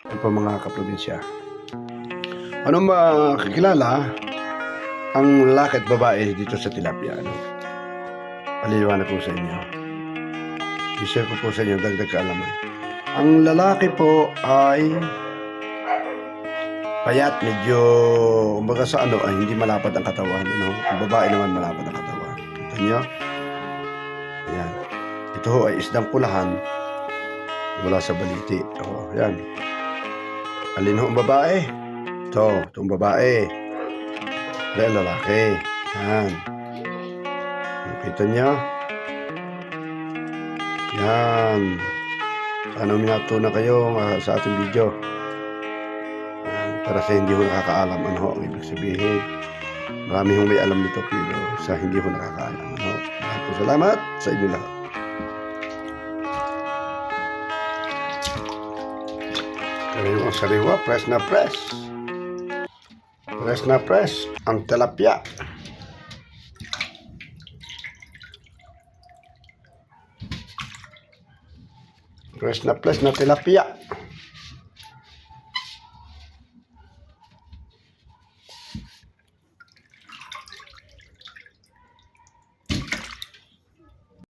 Yan po mga kaprobinsya. Ano makikilala ang lalaki at babae dito sa tilapia? Ano? Paliliwanag ko sa inyo. I-share ko po sa inyo dagdag kaalaman. Ang lalaki po ay payat, medyo kumbaga sa ano ay hindi malapad ang katawan. Ano? Ang babae naman malapad ang katawan. Kita nyo? Ayan. Ito ho ay isdang pulahan mula sa baliti. O, ayan. Alin ho ang babae? Itong babae. Ayan, lalaki. Yan. Kita nyo? Yan. Sana minatunan kayo sa ating video. Yan. Para sa hindi ho nakakaalam ano ho ang ibig sabihin. Marami hong may alam nito pero sa hindi ho nakakaalam ano. Maraming salamat sa inyo lahat. Sariwa, sariwa, press na press. Press na press ang tilapia. Press na tilapia.